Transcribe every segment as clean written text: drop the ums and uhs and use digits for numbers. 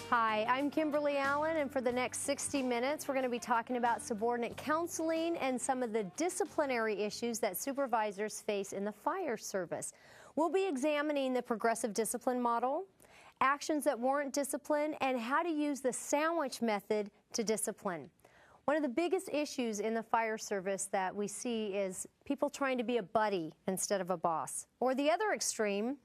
Hi, I'm Kimberly Allen, and for the next 60 minutes, we're going to be talking about subordinate counseling and some of the disciplinary issues that supervisors face in the fire service. We'll be examining the progressive discipline model, actions that warrant discipline, and how to use the sandwich method to discipline. One of the biggest issues in the fire service that we see is people trying to be a buddy instead of a boss. Or the other extreme,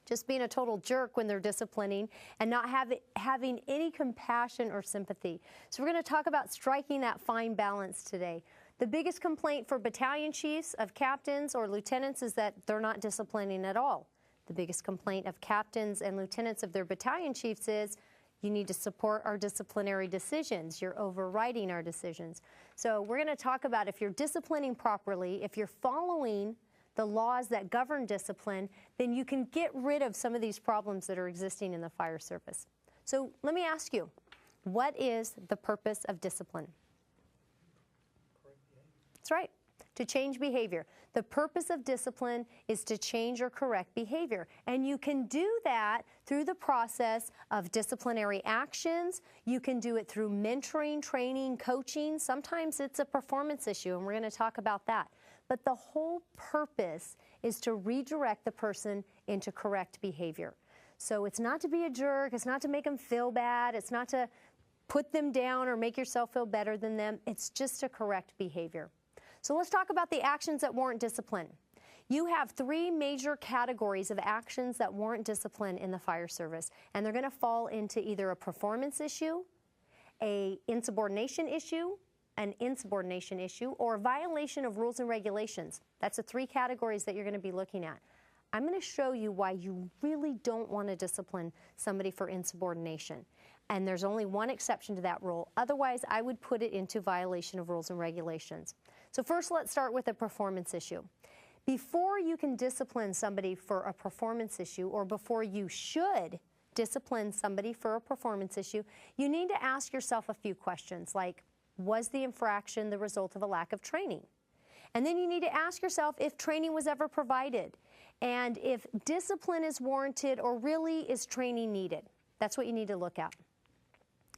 just being a total jerk when they're disciplining and not having any compassion or sympathy. So we're going to talk about striking that fine balance today. The biggest complaint for battalion chiefs, of captains or lieutenants, is that they're not disciplining at all. The biggest complaint of captains and lieutenants of their battalion chiefs is, you need to support our disciplinary decisions. You're overriding our decisions. So we're going to talk about if you're disciplining properly, if you're following the laws that govern discipline, then you can get rid of some of these problems that are existing in the fire service. So let me ask you, what is the purpose of discipline? That's right, to change behavior. The purpose of discipline is to change or correct behavior. And you can do that through the process of disciplinary actions. You can do it through mentoring, training, coaching. Sometimes it's a performance issue, and we're going to talk about that. But the whole purpose is to redirect the person into correct behavior. So it's not to be a jerk, it's not to make them feel bad, it's not to put them down or make yourself feel better than them, it's just to correct behavior. So let's talk about the actions that warrant discipline. You have three major categories of actions that warrant discipline in the fire service, and they're going to fall into either a performance issue, an insubordination issue, or a violation of rules and regulations. That's the three categories that you're going to be looking at. I'm going to show you why you really don't want to discipline somebody for insubordination. And there's only one exception to that rule. Otherwise, I would put it into violation of rules and regulations. So first, let's start with a performance issue. Before you can discipline somebody for a performance issue, or before you should discipline somebody for a performance issue, you need to ask yourself a few questions like, was the infraction the result of a lack of training? And then you need to ask yourself if training was ever provided and if discipline is warranted or really is training needed. That's what you need to look at.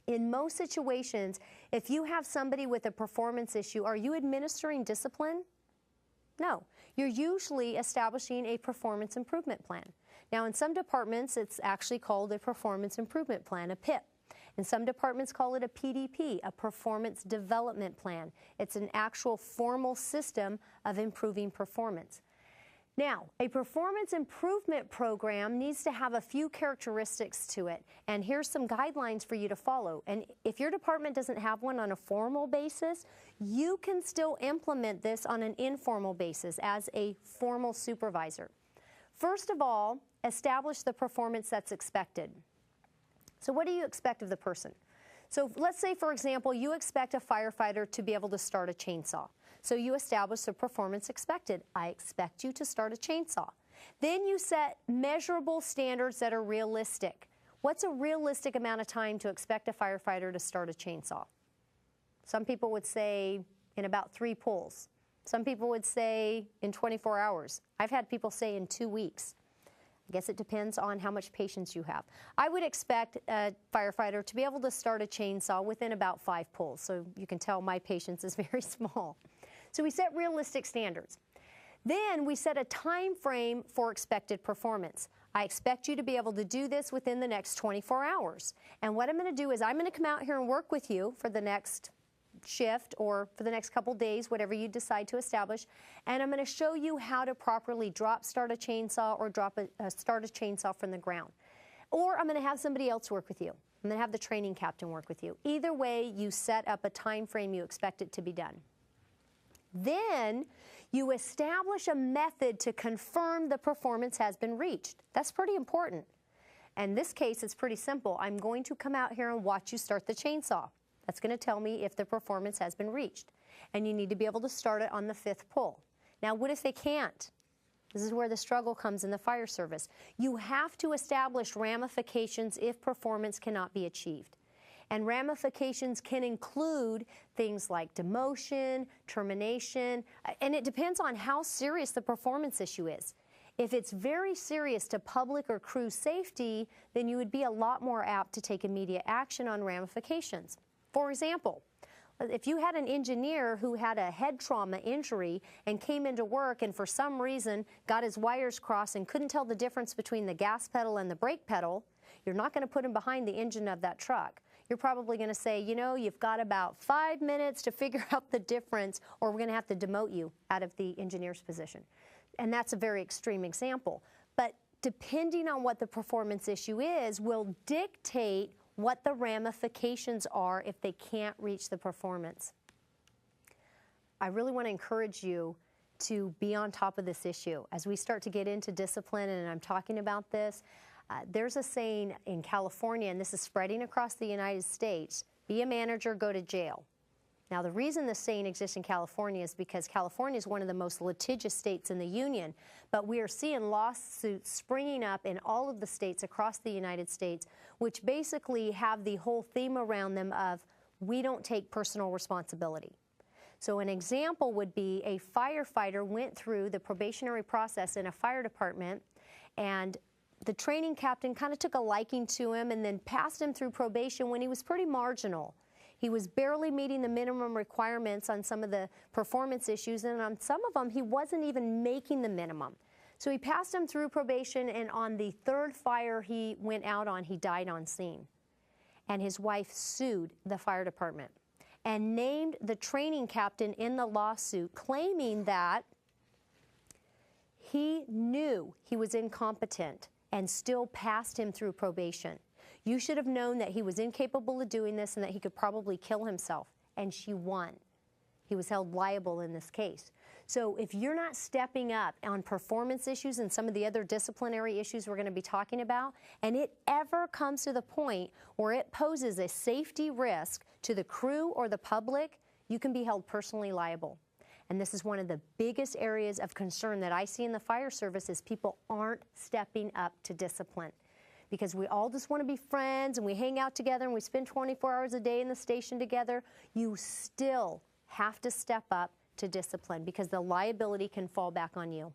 In most situations, if you have somebody with a performance issue, are you administering discipline? No. You're usually establishing a performance improvement plan. Now, in some departments, it's actually called a performance improvement plan, a PIP. And some departments call it a PDP, a performance development plan. It's an actual formal system of improving performance. Now, a performance improvement program needs to have a few characteristics to it, and here's some guidelines for you to follow. And if your department doesn't have one on a formal basis, you can still implement this on an informal basis as a formal supervisor. First of all, establish the performance that's expected. So what do you expect of the person? So let's say, for example, you expect a firefighter to be able to start a chainsaw. So you establish the performance expected. I expect you to start a chainsaw. Then you set measurable standards that are realistic. What's a realistic amount of time to expect a firefighter to start a chainsaw? Some people would say in about 3 pulls. Some people would say in 24 hours. I've had people say in 2 weeks. I guess it depends on how much patience you have. I would expect a firefighter to be able to start a chainsaw within about 5 pulls, so you can tell my patience is very small. So we set realistic standards. Then we set a time frame for expected performance. I expect you to be able to do this within the next 24 hours. And what I'm going to do is I'm going to come out here and work with you for the next shift or for the next couple days, whatever you decide to establish, and I'm going to show you how to properly start a chainsaw or start a chainsaw from the ground. Or I'm going to have somebody else work with you. I'm going to have the training captain work with you. Either way, you set up a time frame you expect it to be done. Then you establish a method to confirm the performance has been reached. That's pretty important. In this case, it's pretty simple. I'm going to come out here and watch you start the chainsaw. That's going to tell me if the performance has been reached. And you need to be able to start it on the 5th pull. Now, what if they can't? This is where the struggle comes in the fire service. You have to establish ramifications if performance cannot be achieved. And ramifications can include things like demotion, termination, and it depends on how serious the performance issue is. If it's very serious to public or crew safety, then you would be a lot more apt to take immediate action on ramifications. For example, if you had an engineer who had a head trauma injury and came into work and for some reason got his wires crossed and couldn't tell the difference between the gas pedal and the brake pedal, you're not going to put him behind the engine of that truck. You're probably going to say, you know, you've got about 5 minutes to figure out the difference, or we're going to have to demote you out of the engineer's position. And that's a very extreme example. But depending on what the performance issue is, will dictate what the ramifications are if they can't reach the performance. I really want to encourage you to be on top of this issue. As we start to get into discipline, and I'm talking about this, there's a saying in California, and this is spreading across the United States, be a manager, go to jail. Now, the reason this saying exists in California is because California is one of the most litigious states in the union, but we are seeing lawsuits springing up in all of the states across the United States, which basically have the whole theme around them of, we don't take personal responsibility. So an example would be a firefighter went through the probationary process in a fire department, and the training captain kind of took a liking to him and then passed him through probation when he was pretty marginal. He was barely meeting the minimum requirements on some of the performance issues, and on some of them, he wasn't even making the minimum. So he passed him through probation, and on the third fire he went out on, he died on scene. And his wife sued the fire department and named the training captain in the lawsuit, claiming that he knew he was incompetent and still passed him through probation. You should have known that he was incapable of doing this and that he could probably kill himself, and she won. He was held liable in this case. So if you're not stepping up on performance issues and some of the other disciplinary issues we're going to be talking about, and it ever comes to the point where it poses a safety risk to the crew or the public, you can be held personally liable. And this is one of the biggest areas of concern that I see in the fire service is people aren't stepping up to discipline. Because we all just want to be friends and we hang out together and we spend 24 hours a day in the station together, you still have to step up to discipline because the liability can fall back on you.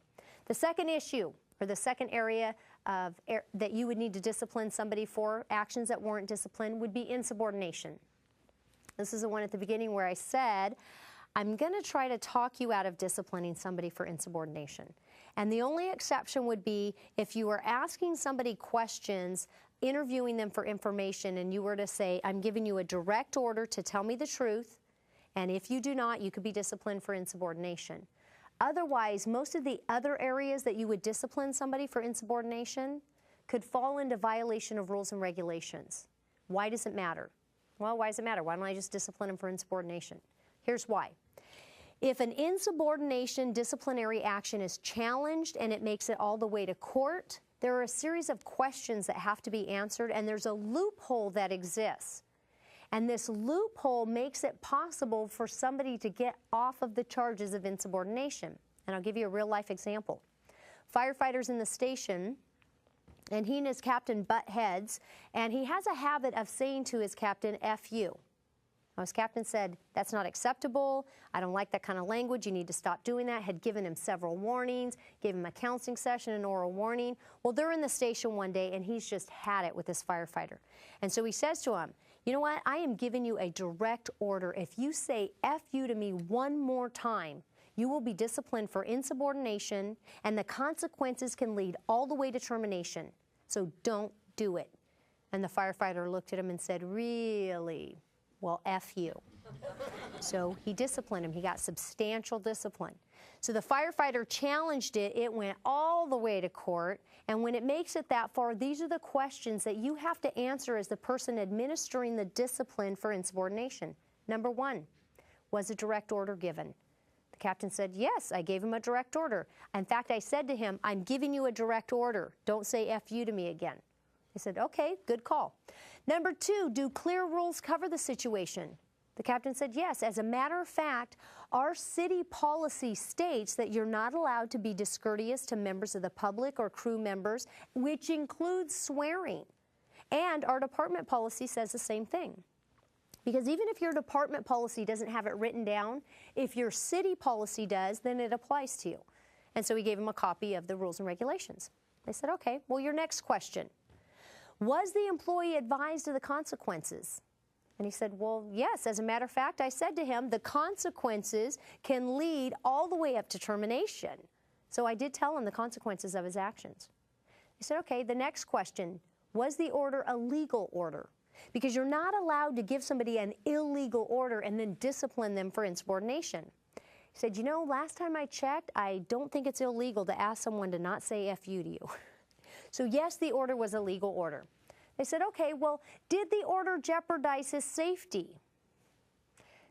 The second issue, or the second area that you would need to discipline somebody for, actions that warrant discipline, would be insubordination. This is the one at the beginning where I said, I'm going to try to talk you out of disciplining somebody for insubordination. And the only exception would be if you were asking somebody questions, interviewing them for information, and you were to say, I'm giving you a direct order to tell me the truth, and if you do not, you could be disciplined for insubordination. Otherwise, most of the other areas that you would discipline somebody for insubordination could fall into violation of rules and regulations. Why does it matter? Well, why does it matter? Why don't I just discipline them for insubordination? Here's why. If an insubordination disciplinary action is challenged and it makes it all the way to court, there are a series of questions that have to be answered, and there's a loophole that exists. And this loophole makes it possible for somebody to get off of the charges of insubordination. And I'll give you a real-life example. Firefighters in the station, and he and his captain butt heads, and he has a habit of saying to his captain, F you. His captain said, that's not acceptable. I don't like that kind of language. You need to stop doing that. Had given him several warnings, gave him a counseling session, an oral warning. Well, they're in the station one day, and he's just had it with this firefighter. And so he says to him, you know what? I am giving you a direct order. If you say F you to me one more time, you will be disciplined for insubordination, and the consequences can lead all the way to termination. So don't do it. And the firefighter looked at him and said, really? Well, F you. So he disciplined him. He got substantial discipline. So the firefighter challenged it. It went all the way to court. And when it makes it that far, these are the questions that you have to answer as the person administering the discipline for insubordination. Number one, was a direct order given? The captain said, yes, I gave him a direct order. In fact, I said to him, I'm giving you a direct order. Don't say F you to me again. He said, okay, good call. Number two, do clear rules cover the situation? The captain said, yes. As a matter of fact, our city policy states that you're not allowed to be discourteous to members of the public or crew members, which includes swearing. And our department policy says the same thing. Because even if your department policy doesn't have it written down, if your city policy does, then it applies to you. And so he gave him a copy of the rules and regulations. They said, okay, well, your next question. Was the employee advised of the consequences? And he said, well, yes. As a matter of fact, I said to him, the consequences can lead all the way up to termination. So I did tell him the consequences of his actions. He said, okay, the next question. Was the order a legal order? Because you're not allowed to give somebody an illegal order and then discipline them for insubordination. He said, you know, last time I checked, I don't think it's illegal to ask someone to not say F you to you. So yes, the order was a legal order. They said, okay, well, did the order jeopardize his safety?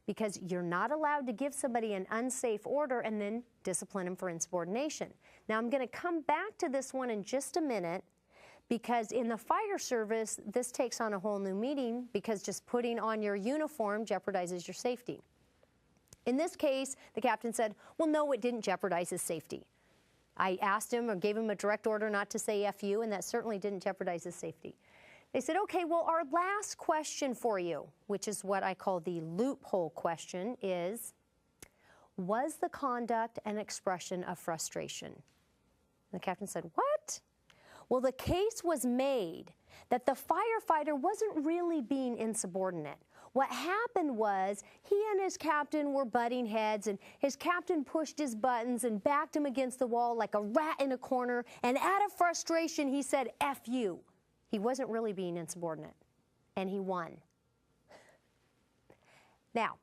Because you're not allowed to give somebody an unsafe order and then discipline him for insubordination. Now, I'm going to come back to this one in just a minute, because in the fire service, this takes on a whole new meaning, because just putting on your uniform jeopardizes your safety. In this case, the captain said, well, no, it didn't jeopardize his safety. I asked him or gave him a direct order not to say F you, and that certainly didn't jeopardize his safety. They said, okay, well, our last question for you, which is what I call the loophole question, is, was the conduct an expression of frustration? And the captain said, what? Well, the case was made that the firefighter wasn't really being insubordinate. What happened was he and his captain were butting heads, and his captain pushed his buttons and backed him against the wall like a rat in a corner, and out of frustration he said, F you. He wasn't really being insubordinate, and he won. Now,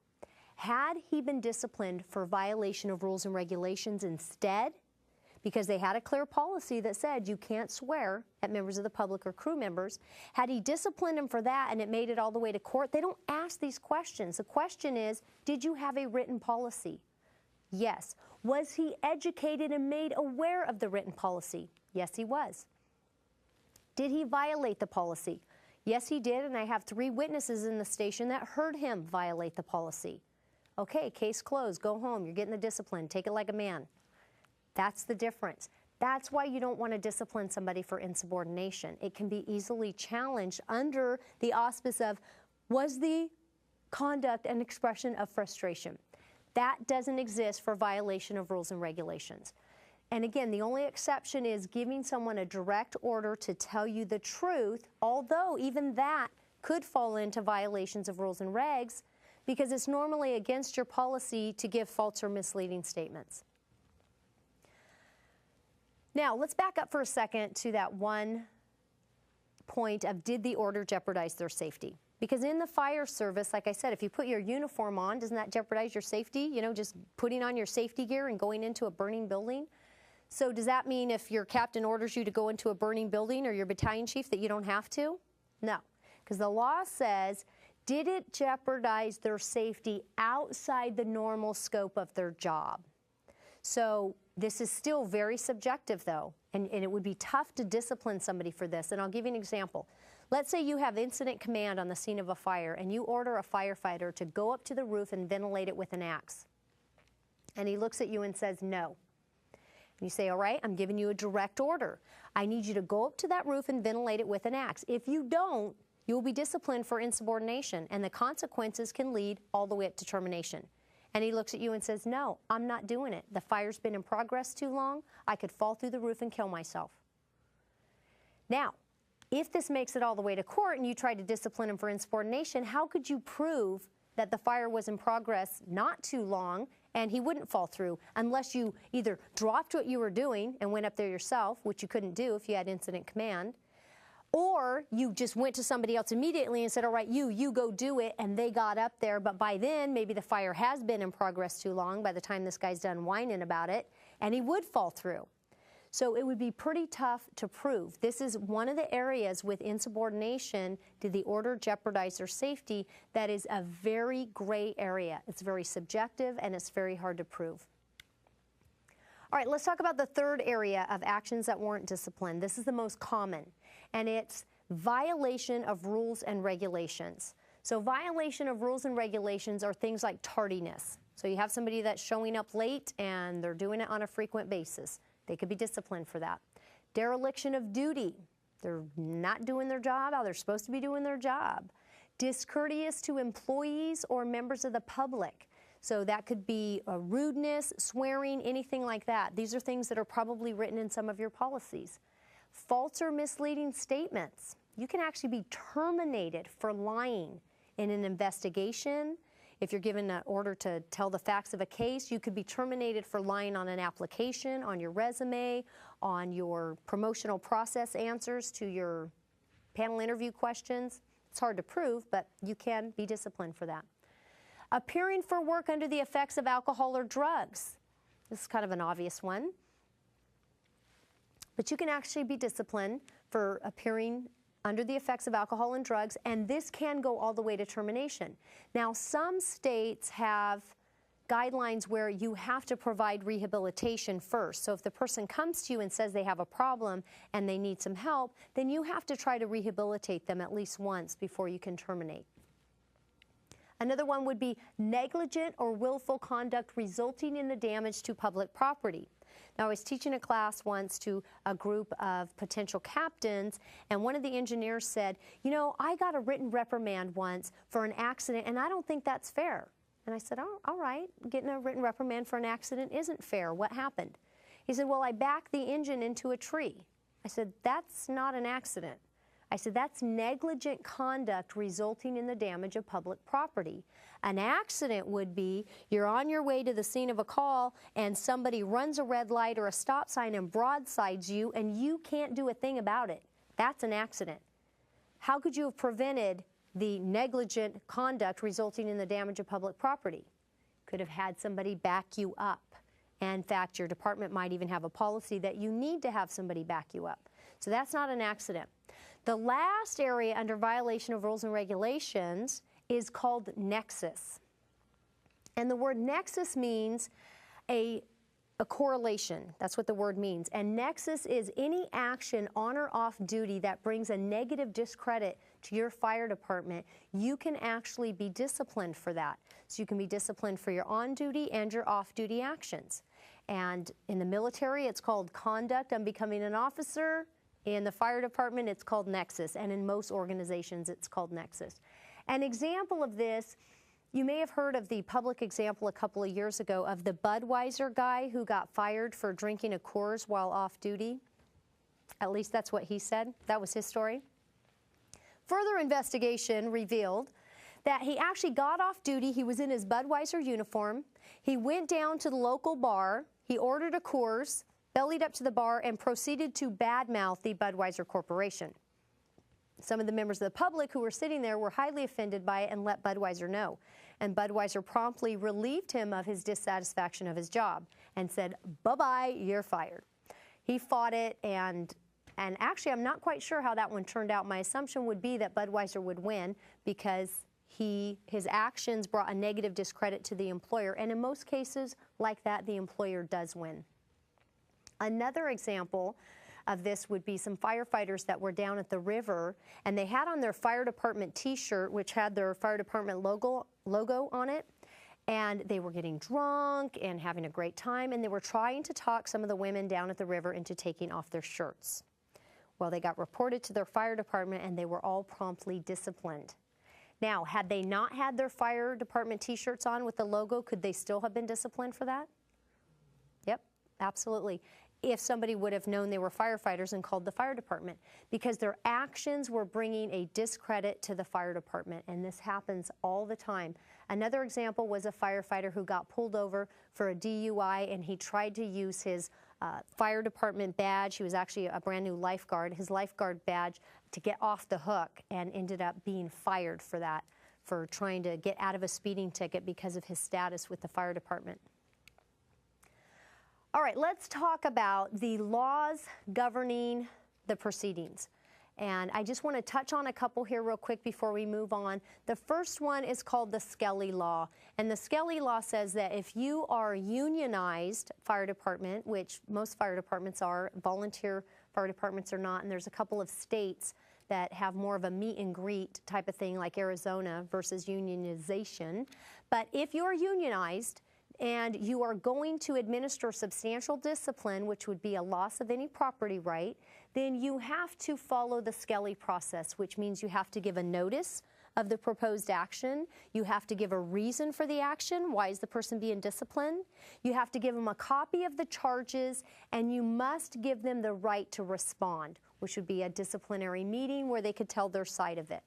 had he been disciplined for violation of rules and regulations instead, because they had a clear policy that said you can't swear at members of the public or crew members, had he disciplined him for that and it made it all the way to court, they don't ask these questions. The question is, did you have a written policy? Yes. Was he educated and made aware of the written policy? Yes, he was. Did he violate the policy? Yes, he did, and I have 3 witnesses in the station that heard him violate the policy. Okay, case closed, go home, you're getting the discipline, take it like a man. That's the difference. That's why you don't want to discipline somebody for insubordination. It can be easily challenged under the auspice of, was the conduct an expression of frustration? That doesn't exist for violation of rules and regulations. And again, the only exception is giving someone a direct order to tell you the truth, although even that could fall into violations of rules and regs, because it's normally against your policy to give false or misleading statements. Now, let's back up for a second to that one point of, did the order jeopardize their safety? Because in the fire service, like I said, if you put your uniform on, doesn't that jeopardize your safety? You know, just putting on your safety gear and going into a burning building? So does that mean if your captain orders you to go into a burning building, or your battalion chief, that you don't have to? No, because the law says, did it jeopardize their safety outside the normal scope of their job? So this is still very subjective, though, and it would be tough to discipline somebody for this. And I'll give you an example. Let's say you have incident command on the scene of a fire, and you order a firefighter to go up to the roof and ventilate it with an axe. And he looks at you and says, no. And you say, all right, I'm giving you a direct order. I need you to go up to that roof and ventilate it with an axe. If you don't, you will be disciplined for insubordination, and the consequences can lead all the way up to termination. And he looks at you and says, no, I'm not doing it. The fire's been in progress too long. I could fall through the roof and kill myself. Now, if this makes it all the way to court and you try to discipline him for insubordination, how could you prove that the fire was in progress not too long and he wouldn't fall through, unless you either dropped what you were doing and went up there yourself, which you couldn't do if you had incident command, or you just went to somebody else immediately and said, all right, you go do it, and they got up there, but by then maybe the fire has been in progress too long by the time this guy's done whining about it, and he would fall through. So it would be pretty tough to prove. This is one of the areas with insubordination, did the order jeopardize their safety, that is a very gray area. It's very subjective, and it's very hard to prove. All right, let's talk about the third area of actions that warrant discipline. This is the most common, and it's violation of rules and regulations. So violation of rules and regulations are things like tardiness. So you have somebody that's showing up late and they're doing it on a frequent basis. They could be disciplined for that. Dereliction of duty. They're not doing their job how they're supposed to be doing their job. Discourteous to employees or members of the public. So that could be a rudeness, swearing, anything like that. These are things that are probably written in some of your policies. False or misleading statements. You can actually be terminated for lying in an investigation. If you're given an order to tell the facts of a case, you could be terminated for lying on an application, on your resume, on your promotional process answers to your panel interview questions. It's hard to prove, but you can be disciplined for that. Appearing for work under the effects of alcohol or drugs. This is kind of an obvious one. But you can actually be disciplined for appearing under the effects of alcohol and drugs, and this can go all the way to termination. Now, some states have guidelines where you have to provide rehabilitation first. So if the person comes to you and says they have a problem and they need some help, then you have to try to rehabilitate them at least once before you can terminate. Another one would be negligent or willful conduct resulting in the damage to public property. Now, I was teaching a class once to a group of potential captains, and one of the engineers said, you know, I got a written reprimand once for an accident, and I don't think that's fair. And I said, oh, all right, getting a written reprimand for an accident isn't fair. What happened? He said, well, I backed the engine into a tree. I said, that's not an accident. I said, that's negligent conduct resulting in the damage of public property. An accident would be you're on your way to the scene of a call and somebody runs a red light or a stop sign and broadsides you and you can't do a thing about it. That's an accident. How could you have prevented the negligent conduct resulting in the damage of public property? Could have had somebody back you up. And in fact, your department might even have a policy that you need to have somebody back you up. So that's not an accident. The last area under violation of rules and regulations is called nexus. And the word nexus means a correlation. That's what the word means. And nexus is any action on or off duty that brings a negative discredit to your fire department. You can actually be disciplined for that. So you can be disciplined for your on-duty and your off-duty actions. And in the military, it's called conduct on becoming an officer. In the fire department, it's called nexus. And in most organizations, it's called nexus. An example of this, you may have heard of the public example a couple of years ago of the Budweiser guy who got fired for drinking a Coors while off duty. At least that's what he said. That was his story. Further investigation revealed that he actually got off duty. He was in his Budweiser uniform. He went down to the local bar. He ordered a Coors, bellied up to the bar, and proceeded to badmouth the Budweiser Corporation. Some of the members of the public who were sitting there were highly offended by it and let Budweiser know. And Budweiser promptly relieved him of his dissatisfaction of his job and said, bye-bye, you're fired. He fought it, and actually I'm not quite sure how that one turned out. My assumption would be that Budweiser would win because his actions brought a negative discredit to the employer. And in most cases like that, the employer does win. Another example of this would be some firefighters that were down at the river, and they had on their fire department t-shirt, which had their fire department logo on it, and they were getting drunk and having a great time, and they were trying to talk some of the women down at the river into taking off their shirts. Well, they got reported to their fire department, and they were all promptly disciplined. Now, had they not had their fire department t-shirts on with the logo, could they still have been disciplined for that? Yep, absolutely. If somebody would have known they were firefighters and called the fire department, because their actions were bringing a discredit to the fire department, and this happens all the time. Another example was a firefighter who got pulled over for a DUI, and he tried to use his fire department badge. He was actually a brand new lifeguard, his lifeguard badge, to get off the hook, and ended up being fired for that, for trying to get out of a speeding ticket because of his status with the fire department. All right, let's talk about the laws governing the proceedings. And I just want to touch on a couple here real quick before we move on. The first one is called the Skelly Law. And the Skelly Law says that if you are a unionized fire department, which most fire departments are, volunteer fire departments are not, and there's a couple of states that have more of a meet and greet type of thing like Arizona versus unionization. But if you're unionized, and you are going to administer substantial discipline, which would be a loss of any property right, then you have to follow the Skelly process, which means you have to give a notice of the proposed action. You have to give a reason for the action. Why is the person being disciplined? You have to give them a copy of the charges, and you must give them the right to respond, which would be a disciplinary meeting where they could tell their side of it.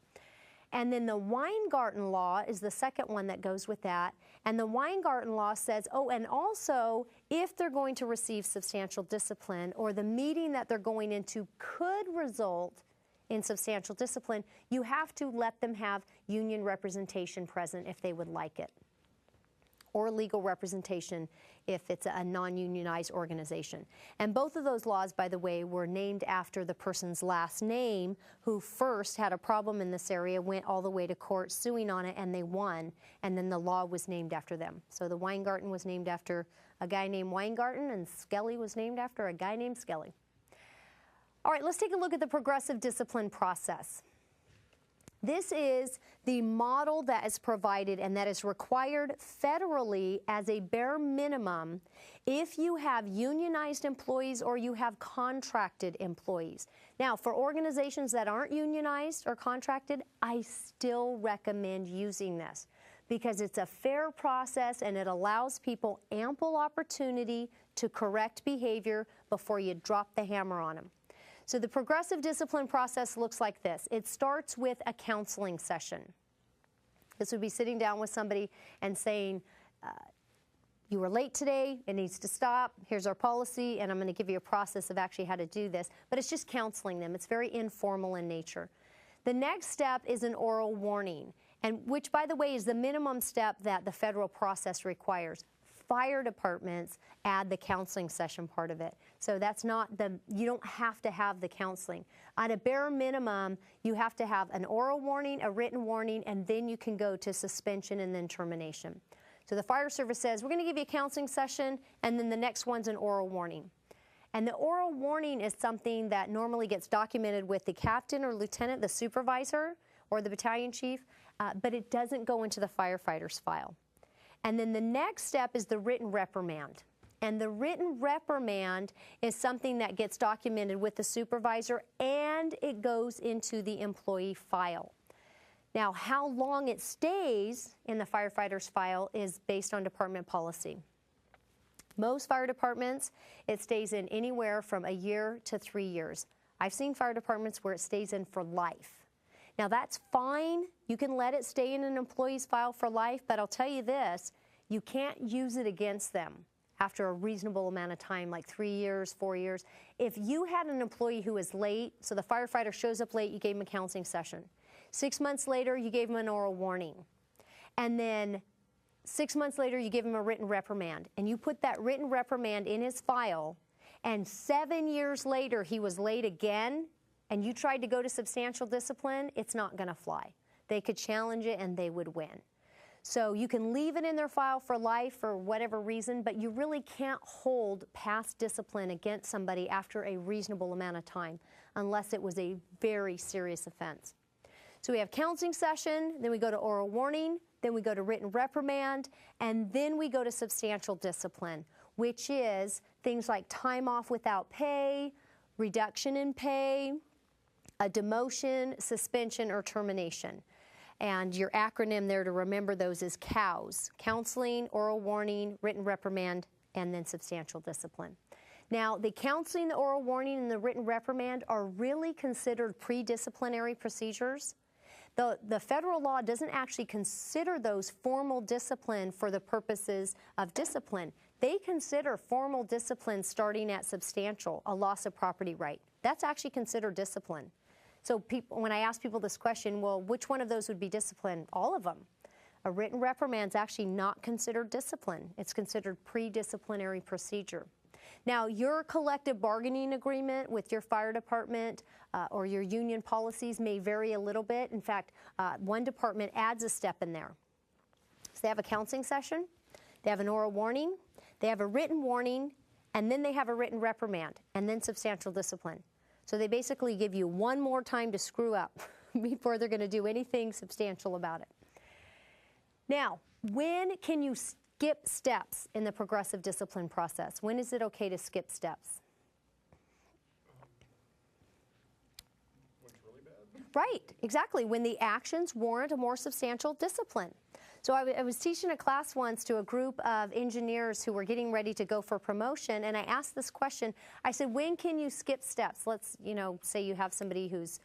And then the Weingarten Law is the second one that goes with that. And the Weingarten Law says, oh, and also, if they're going to receive substantial discipline or the meeting that they're going into could result in substantial discipline, you have to let them have union representation present if they would like it, or legal representation if it's a non-unionized organization. And both of those laws, by the way, were named after the person's last name who first had a problem in this area, went all the way to court suing on it, and they won, and then the law was named after them. So the Weingarten was named after a guy named Weingarten, and Skelly was named after a guy named Skelly. All right, let's take a look at the progressive discipline process. This is the model that is provided and that is required federally as a bare minimum if you have unionized employees or you have contracted employees. Now, for organizations that aren't unionized or contracted, I still recommend using this because it's a fair process and it allows people ample opportunity to correct behavior before you drop the hammer on them. So the progressive discipline process looks like this. It starts with a counseling session. This would be sitting down with somebody and saying, you were late today, it needs to stop, here's our policy, and I'm going to give you a process of actually how to do this. But it's just counseling them. It's very informal in nature. The next step is an oral warning, and which, by the way, is the minimum step that the federal process requires. Fire departments add the counseling session part of it. So that's not you don't have to have the counseling. At a bare minimum, you have to have an oral warning, a written warning, and then you can go to suspension and then termination. So the fire service says, we're going to give you a counseling session, and then the next one's an oral warning. And the oral warning is something that normally gets documented with the captain or lieutenant, the supervisor, or the battalion chief, but it doesn't go into the firefighter's file. And then the next step is the written reprimand. And the written reprimand is something that gets documented with the supervisor and it goes into the employee file. Now, how long it stays in the firefighter's file is based on department policy. Most fire departments, it stays in anywhere from a year to 3 years. I've seen fire departments where it stays in for life. Now that's fine, you can let it stay in an employee's file for life, but I'll tell you this, you can't use it against them after a reasonable amount of time, like 3 years, 4 years. If you had an employee who was late, so the firefighter shows up late, you gave him a counseling session. 6 months later, you gave him an oral warning. And then 6 months later, you give him a written reprimand. And you put that written reprimand in his file, and 7 years later, he was late again, and you tried to go to substantial discipline, it's not going to fly. They could challenge it and they would win. So you can leave it in their file for life for whatever reason, but you really can't hold past discipline against somebody after a reasonable amount of time unless it was a very serious offense. So we have counseling session, then we go to oral warning, then we go to written reprimand, and then we go to substantial discipline, which is things like time off without pay, reduction in pay, a demotion, suspension, or termination. And your acronym there to remember those is COWS, counseling, oral warning, written reprimand, and then substantial discipline. Now, the counseling, the oral warning, and the written reprimand are really considered pre-disciplinary procedures. The federal law doesn't actually consider those formal discipline for the purposes of discipline. They consider formal discipline starting at substantial, a loss of property right. That's actually considered discipline. So when I ask people this question, well, which one of those would be discipline? All of them. A written reprimand is actually not considered discipline. It's considered pre-disciplinary procedure. Now, your collective bargaining agreement with your fire department or your union policies may vary a little bit. In fact, one department adds a step in there. So they have a counseling session, they have an oral warning, they have a written warning, and then they have a written reprimand, and then substantial discipline. So they basically give you one more time to screw up before they're going to do anything substantial about it. Now, when can you skip steps in the progressive discipline process? When is it okay to skip steps? When it's really bad? Right, exactly, when the actions warrant a more substantial discipline. So I was teaching a class once to a group of engineers who were getting ready to go for promotion, and I asked this question. I said, when can you skip steps? Let's, say you have somebody who's,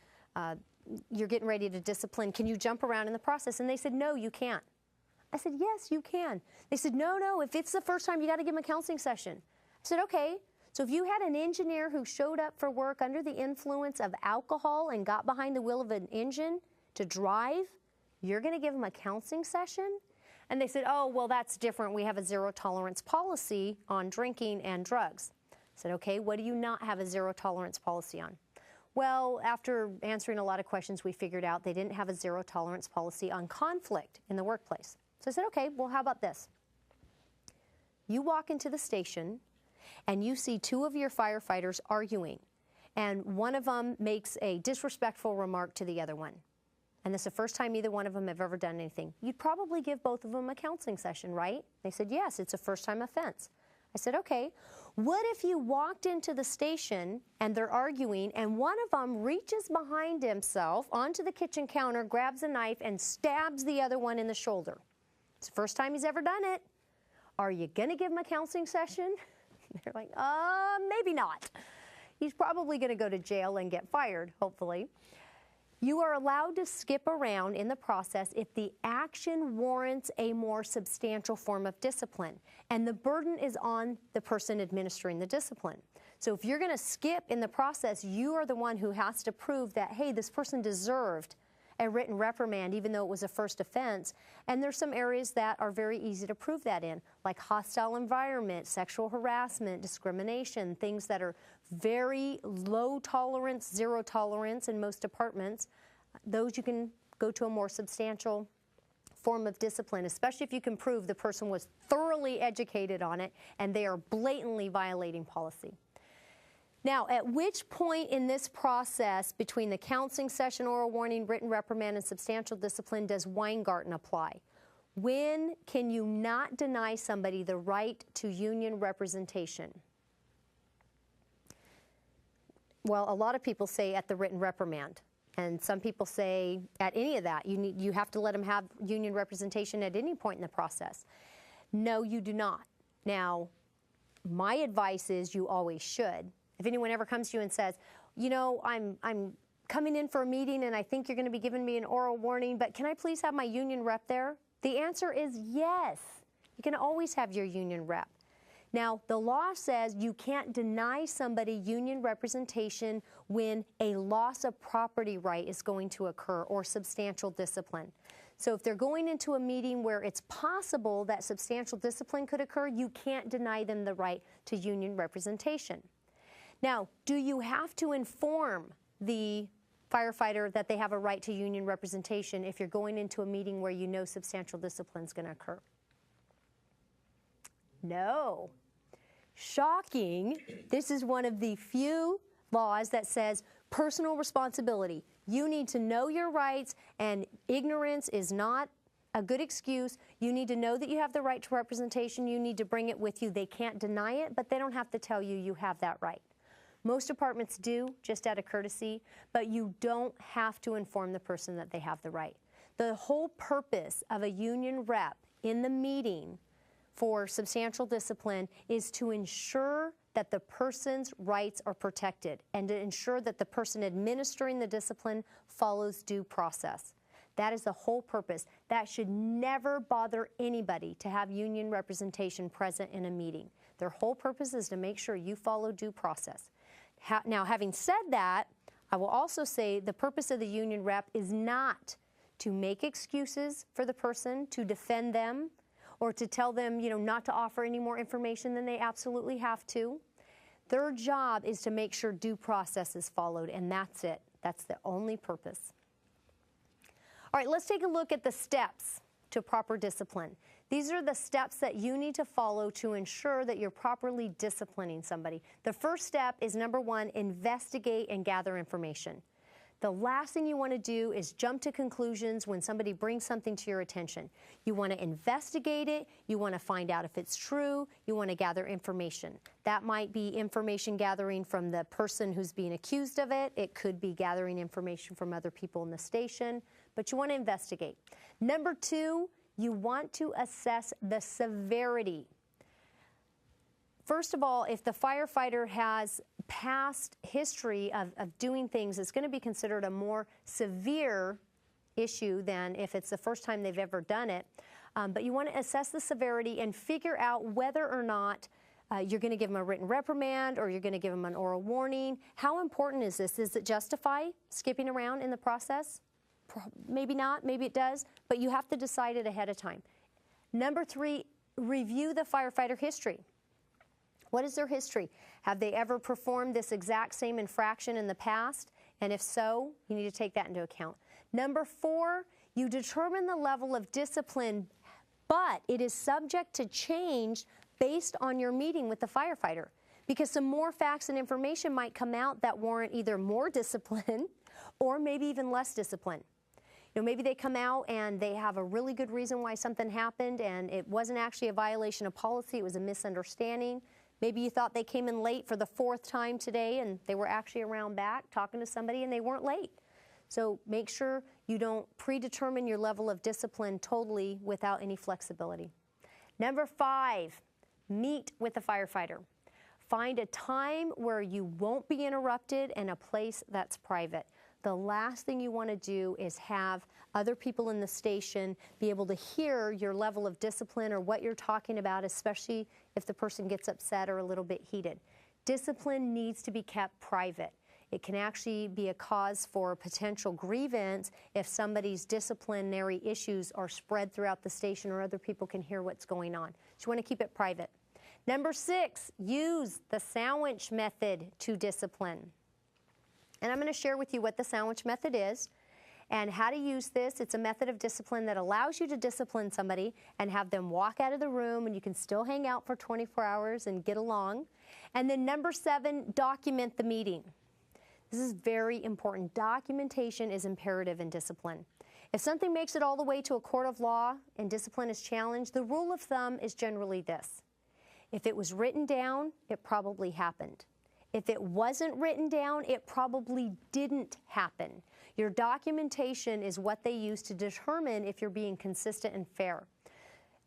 you're getting ready to discipline. Can you jump around in the process? And they said, no, you can't. I said, yes, you can. They said, no, if it's the first time, you got to give them a counseling session. I said, okay. So if you had an engineer who showed up for work under the influence of alcohol and got behind the wheel of an engine to drive, you're going to give them a counseling session? And they said, oh, well, that's different. We have a zero tolerance policy on drinking and drugs. I said, okay, what do you not have a zero tolerance policy on? Well, after answering a lot of questions, we figured out they didn't have a zero tolerance policy on conflict in the workplace. So I said, okay, well, how about this? You walk into the station and you see two of your firefighters arguing, and one of them makes a disrespectful remark to the other one. And this is the first time either one of them have ever done anything. You'd probably give both of them a counseling session, right? They said, yes, it's a first-time offense. I said, okay, what if you walked into the station and they're arguing and one of them reaches behind himself onto the kitchen counter, grabs a knife, and stabs the other one in the shoulder? It's the first time he's ever done it. Are you going to give him a counseling session? They're like, maybe not. He's probably going to go to jail and get fired, hopefully. You are allowed to skip around in the process if the action warrants a more substantial form of discipline, and the burden is on the person administering the discipline. So if you're going to skip in the process, you are the one who has to prove that, hey, this person deserved a written reprimand even though it was a first offense. And there's some areas that are very easy to prove that in, like hostile environment, sexual harassment, discrimination, things that are very low tolerance, zero tolerance in most departments. Those you can go to a more substantial form of discipline, especially if you can prove the person was thoroughly educated on it and they are blatantly violating policy. Now, at which point in this process between the counseling session, oral warning, written reprimand, and substantial discipline does Weingarten apply? When can you not deny somebody the right to union representation? Well, a lot of people say at the written reprimand, and some people say at any of that. You have to let them have union representation at any point in the process. No, you do not. Now, my advice is you always should. If anyone ever comes to you and says, I'm coming in for a meeting and I think you're going to be giving me an oral warning, but can I please have my union rep there? The answer is yes. You can always have your union rep. Now, the law says you can't deny somebody union representation when a loss of property right is going to occur or substantial discipline. So if they're going into a meeting where it's possible that substantial discipline could occur, you can't deny them the right to union representation. Now, do you have to inform the firefighter that they have a right to union representation if you're going into a meeting where you know substantial discipline is going to occur? No. Shocking. This is one of the few laws that says personal responsibility. You need to know your rights, and ignorance is not a good excuse. You need to know that you have the right to representation. You need to bring it with you. They can't deny it, but they don't have to tell you you have that right. Most departments do, just out of courtesy, but you don't have to inform the person that they have the right. The whole purpose of a union rep in the meeting for substantial discipline is to ensure that the person's rights are protected and to ensure that the person administering the discipline follows due process. That is the whole purpose. That should never bother anybody to have union representation present in a meeting. Their whole purpose is to make sure you follow due process. Now, having said that, I will also say the purpose of the union rep is not to make excuses for the person, to defend them, or to tell them, not to offer any more information than they absolutely have to. Their job is to make sure due process is followed, and that's it. That's the only purpose. All right, let's take a look at the steps to proper discipline. These are the steps that you need to follow to ensure that you're properly disciplining somebody. The first step is, number one, investigate and gather information. The last thing you want to do is jump to conclusions when somebody brings something to your attention. You want to investigate it. You want to find out if it's true. You want to gather information. That might be information gathering from the person who's being accused of it. It could be gathering information from other people in the station, but you want to investigate. Number 2, you want to assess the severity. First of all, if the firefighter has past history of doing things, it's going to be considered a more severe issue than if it's the first time they've ever done it. But you want to assess the severity and figure out whether or not you're going to give them a written reprimand or you're going to give them an oral warning. How important is this? Does it justify skipping around in the process? Maybe not, maybe it does, but you have to decide it ahead of time. Number 3, review the firefighter history. What is their history? Have they ever performed this exact same infraction in the past? And if so, you need to take that into account. Number 4, you determine the level of discipline, but it is subject to change based on your meeting with the firefighter, because some more facts and information might come out that warrant either more discipline or maybe even less discipline. You know, maybe they come out and they have a really good reason why something happened and it wasn't actually a violation of policy, it was a misunderstanding. Maybe you thought they came in late for the 4th time today and they were actually around back talking to somebody and they weren't late. So make sure you don't predetermine your level of discipline totally without any flexibility. Number 5, meet with the firefighter. Find a time where you won't be interrupted and a place that's private. The last thing you want to do is have other people in the station be able to hear your level of discipline or what you're talking about, especially if the person gets upset or a little bit heated. Discipline needs to be kept private. It can actually be a cause for potential grievance if somebody's disciplinary issues are spread throughout the station or other people can hear what's going on. So you want to keep it private. Number 6, use the sandwich method to discipline. And I'm going to share with you what the sandwich method is and how to use this. It's a method of discipline that allows you to discipline somebody and have them walk out of the room, and you can still hang out for 24 hours and get along. And then number 7, document the meeting. This is very important. Documentation is imperative in discipline. If something makes it all the way to a court of law and discipline is challenged, the rule of thumb is generally this. If it was written down, it probably happened. If it wasn't written down, it probably didn't happen. Your documentation is what they use to determine if you're being consistent and fair.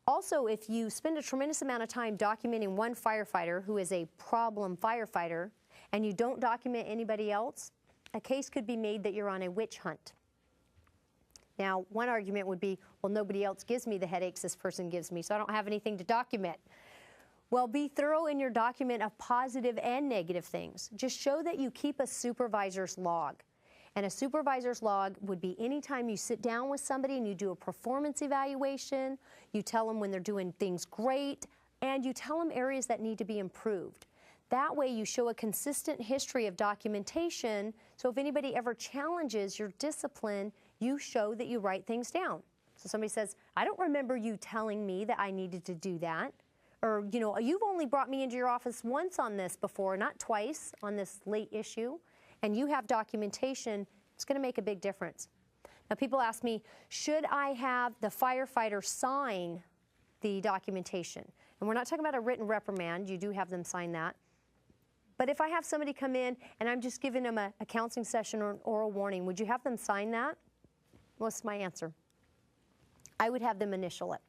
Also, if you spend a tremendous amount of time documenting one firefighter who is a problem firefighter and you don't document anybody else, a case could be made that you're on a witch hunt. Now, one argument would be, well, nobody else gives me the headaches this person gives me, so I don't have anything to document. Well, be thorough in your document of positive and negative things. Just show that you keep a supervisor's log. And a supervisor's log would be anytime you sit down with somebody and you do a performance evaluation, you tell them when they're doing things great, and you tell them areas that need to be improved. That way you show a consistent history of documentation, so if anybody ever challenges your discipline, you show that you write things down. So somebody says, I don't remember you telling me that I needed to do that. Or, you know, you've only brought me into your office once on this before, not twice on this late issue, and you have documentation, it's going to make a big difference. Now, people ask me, should I have the firefighter sign the documentation? And we're not talking about a written reprimand. You do have them sign that. But if I have somebody come in and I'm just giving them a counseling session or an oral warning, would you have them sign that? What's my answer? I would have them initial it.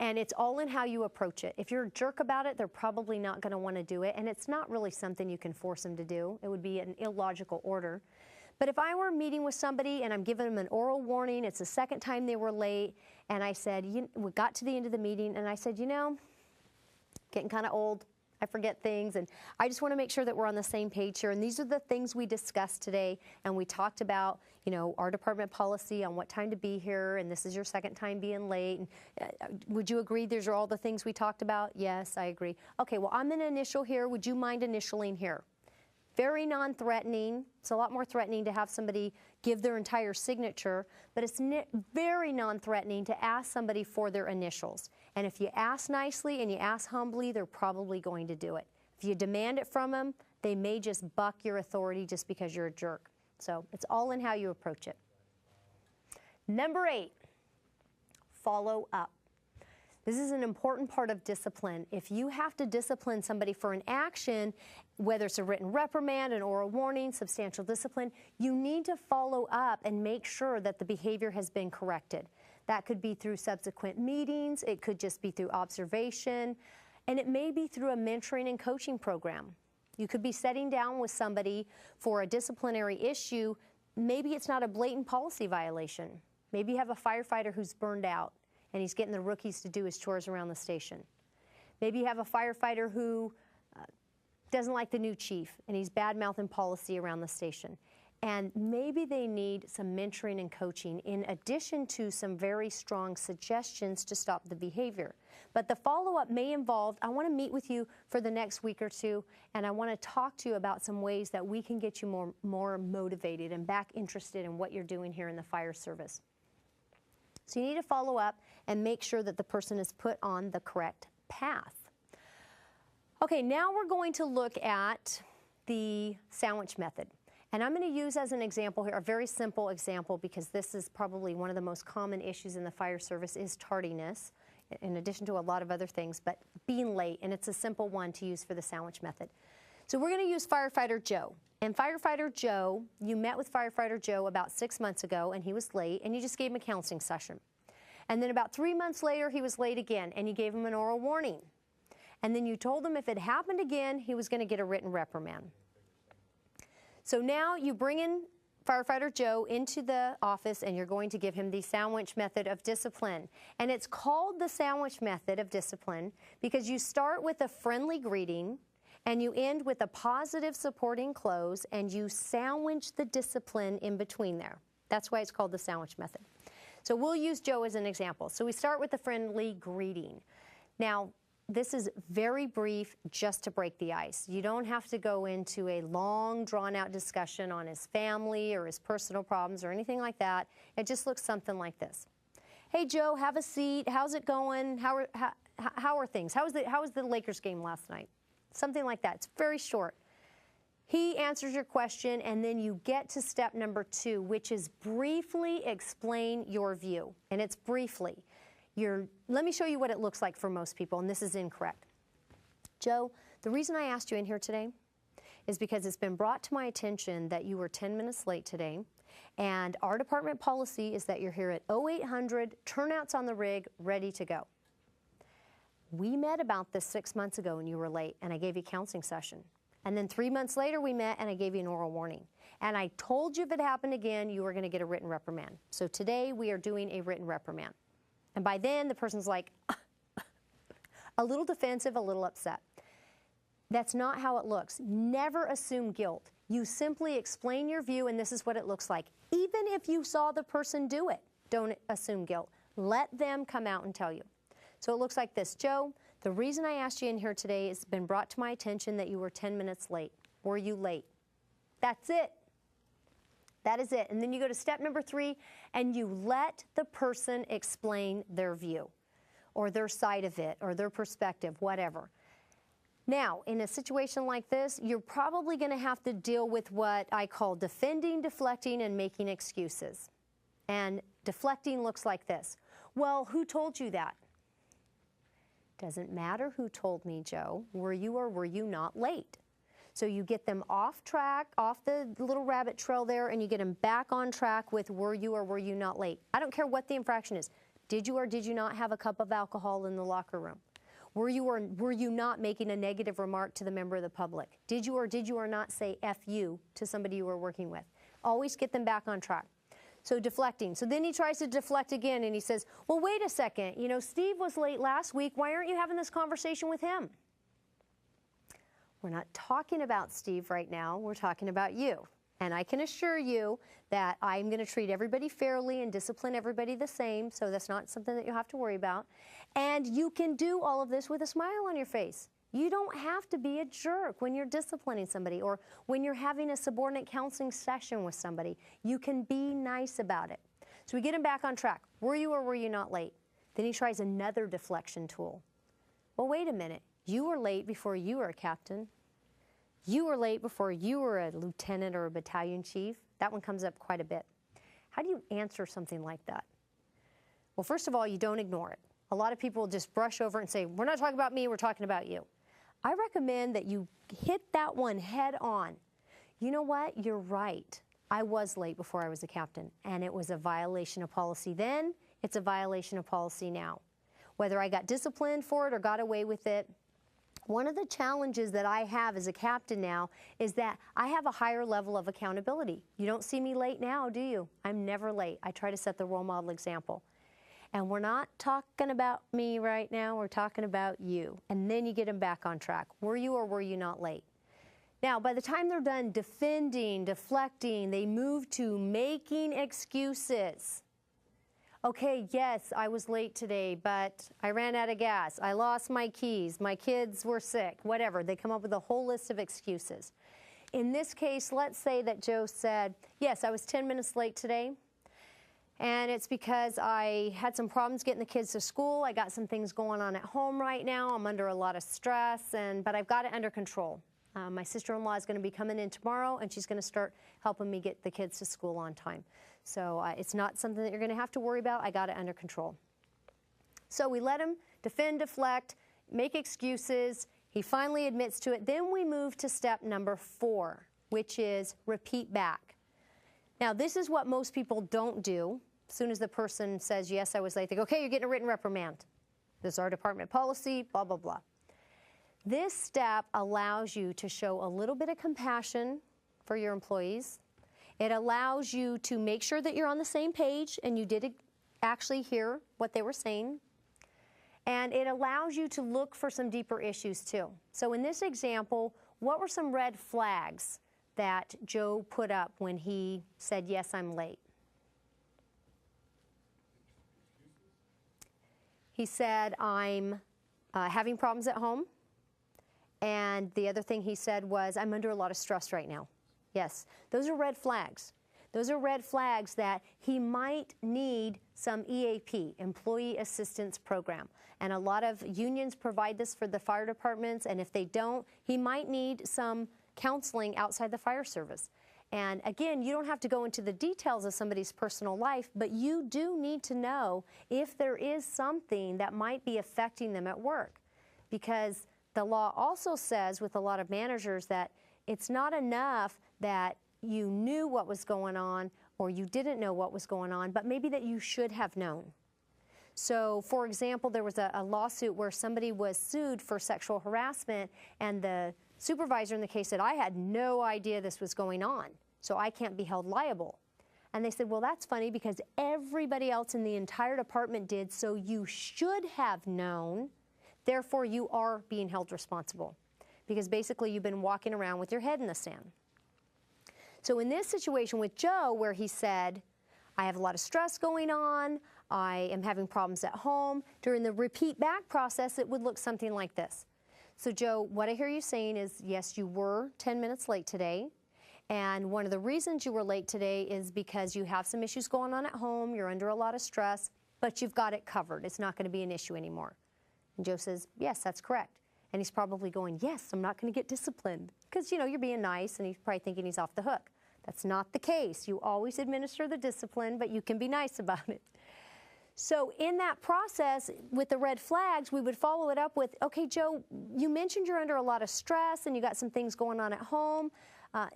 And it's all in how you approach it. If you're a jerk about it, they're probably not going to want to do it, and it's not really something you can force them to do. It would be an illogical order. But if I were meeting with somebody and I'm giving them an oral warning, it's the 2nd time they were late, and I said, we got to the end of the meeting, and I said, you know, getting kind of old. I forget things, and I just want to make sure that we're on the same page here. And these are the things we discussed today, and we talked about, you know, our department policy on what time to be here, and this is your 2nd time being late. And, would you agree these are all the things we talked about? Yes, I agree. Okay, well, I'm going to initial here. Would you mind initialing here? Very non-threatening. It's a lot more threatening to have somebody give their entire signature, but it's very non-threatening to ask somebody for their initials. And if you ask nicely and you ask humbly, they're probably going to do it. If you demand it from them, they may just buck your authority just because you're a jerk. So it's all in how you approach it. Number 8, follow up. This is an important part of discipline. If you have to discipline somebody for an action, whether it's a written reprimand, an oral warning, substantial discipline, you need to follow up and make sure that the behavior has been corrected. That could be through subsequent meetings, it could just be through observation, and it may be through a mentoring and coaching program. You could be sitting down with somebody for a disciplinary issue. Maybe it's not a blatant policy violation. Maybe you have a firefighter who's burned out and he's getting the rookies to do his chores around the station. Maybe you have a firefighter who doesn't like the new chief and he's bad-mouthing policy around the station. And maybe they need some mentoring and coaching in addition to some very strong suggestions to stop the behavior. But the follow-up may involve, I want to meet with you for the next week or two, and I want to talk to you about some ways that we can get you more motivated and back interested in what you're doing here in the fire service. So you need to follow up and make sure that the person is put on the correct path. Okay, now we're going to look at the sandwich method. And I'm going to use as an example here, a very simple example, because this is probably one of the most common issues in the fire service is tardiness, in addition to a lot of other things, but being late, and it's a simple one to use for the sandwich method. So we're going to use Firefighter Joe. And Firefighter Joe, you met with Firefighter Joe about 6 months ago, and he was late, and you just gave him a counseling session. And then about 3 months later, he was late again, and you gave him an oral warning. And then you told him if it happened again, he was going to get a written reprimand. So now you bring in Firefighter Joe into the office and you're going to give him the sandwich method of discipline. And it's called the sandwich method of discipline because you start with a friendly greeting and you end with a positive supporting close and you sandwich the discipline in between there. That's why it's called the sandwich method. So we'll use Joe as an example. So we start with a friendly greeting. Now, this is very brief just to break the ice. You don't have to go into a long, drawn-out discussion on his family or his personal problems or anything like that. It just looks something like this. Hey, Joe, have a seat. How's it going? How are things? How was the Lakers game last night? Something like that. It's very short. He answers your question, and then you get to step number 2, which is briefly explain your view. And it's briefly. Let me show you what it looks like for most people, and this is incorrect. Joe, the reason I asked you in here today is because it's been brought to my attention that you were 10 minutes late today, and our department policy is that you're here at 0800, turnouts on the rig, ready to go. We met about this 6 months ago and you were late, and I gave you a counseling session. And then 3 months later we met and I gave you an oral warning. And I told you if it happened again, you were going to get a written reprimand. So today we are doing a written reprimand. And by then, the person's like a little defensive, a little upset. That's not how it looks. Never assume guilt. You simply explain your view, and this is what it looks like. Even if you saw the person do it, don't assume guilt. Let them come out and tell you. So it looks like this. Joe, the reason I asked you in here today has been brought to my attention that you were 10 minutes late. Were you late? That's it. That is it. And then you go to step number 3 and you let the person explain their view or their side of it or their perspective, whatever. Now, in a situation like this, you're probably going to have to deal with what I call defending, deflecting, and making excuses. And deflecting looks like this. Well, who told you that? Doesn't matter who told me, Joe. Were you or were you not late? So you get them off track, off the little rabbit trail there, and you get them back on track with were you or were you not late. I don't care what the infraction is. Did you or did you not have a cup of alcohol in the locker room? Were you or were you not making a negative remark to the member of the public? Did you or not say F you to somebody you were working with? Always get them back on track. So deflecting. So then he tries to deflect again and he says, well, wait a second. You know, Steve was late last week. Why aren't you having this conversation with him? We're not talking about Steve right now. We're talking about you. And I can assure you that I'm going to treat everybody fairly and discipline everybody the same, so that's not something that you have to worry about. And you can do all of this with a smile on your face. You don't have to be a jerk when you're disciplining somebody or when you're having a subordinate counseling session with somebody. You can be nice about it. So we get him back on track. Were you or were you not late? Then he tries another deflection tool. Well, wait a minute. You were late before you were a captain. You were late before you were a lieutenant or a battalion chief. That one comes up quite a bit. How do you answer something like that? Well, first of all, you don't ignore it. A lot of people just brush over it and say, we're not talking about me, we're talking about you. I recommend that you hit that one head on. You know what? You're right. I was late before I was a captain, and it was a violation of policy then. It's a violation of policy now. Whether I got disciplined for it or got away with it, one of the challenges that I have as a captain now is that I have a higher level of accountability. You don't see me late now, do you? I'm never late. I try to set the role model example. And we're not talking about me right now, we're talking about you. And then you get them back on track. Were you or were you not late? Now, by the time they're done defending, deflecting, they move to making excuses. Okay, yes, I was late today, but I ran out of gas. I lost my keys. My kids were sick, whatever. They come up with a whole list of excuses. In this case, let's say that Joe said, yes, I was 10 minutes late today, and it's because I had some problems getting the kids to school. I got some things going on at home right now. I'm under a lot of stress, but I've got it under control. My sister-in-law is going to be coming in tomorrow, and she's going to start helping me get the kids to school on time. So it's not something that you're going to have to worry about. I got it under control. So we let him defend, deflect, make excuses. He finally admits to it. Then we move to step number 4, which is repeat back. Now, this is what most people don't do. As soon as the person says, yes, I was late, they go, okay, you're getting a written reprimand. This is our department policy, blah, blah, blah. This step allows you to show a little bit of compassion for your employees. It allows you to make sure that you're on the same page and you did actually hear what they were saying. And it allows you to look for some deeper issues too. So in this example, what were some red flags that Joe put up when he said, yes, I'm late? He said, I'm having problems at home. And the other thing he said was, I'm under a lot of stress right now. Yes, those are red flags. Those are red flags that he might need some EAP, Employee Assistance Program. And a lot of unions provide this for the fire departments, and if they don't, he might need some counseling outside the fire service. And again, you don't have to go into the details of somebody's personal life, but you do need to know if there is something that might be affecting them at work. Because the law also says with a lot of managers that it's not enough that you knew what was going on or you didn't know what was going on, but maybe that you should have known. So, for example, there was a lawsuit where somebody was sued for sexual harassment, and the supervisor in the case said, I had no idea this was going on, so I can't be held liable. And they said, well, that's funny because everybody else in the entire department did, so you should have known, therefore you are being held responsible. Because basically you've been walking around with your head in the sand. So in this situation with Joe, where he said, I have a lot of stress going on, I am having problems at home, during the repeat back process, it would look something like this. So Joe, what I hear you saying is, yes, you were 10 minutes late today. And one of the reasons you were late today is because you have some issues going on at home, you're under a lot of stress, but you've got it covered. It's not going to be an issue anymore. And Joe says, yes, that's correct. And he's probably going, yes, I'm not going to get disciplined. Because, you know, you're being nice, and he's probably thinking he's off the hook. That's not the case. You always administer the discipline, but you can be nice about it. So in that process, with the red flags, we would follow it up with, okay, Joe, you mentioned you're under a lot of stress and you got some things going on at home.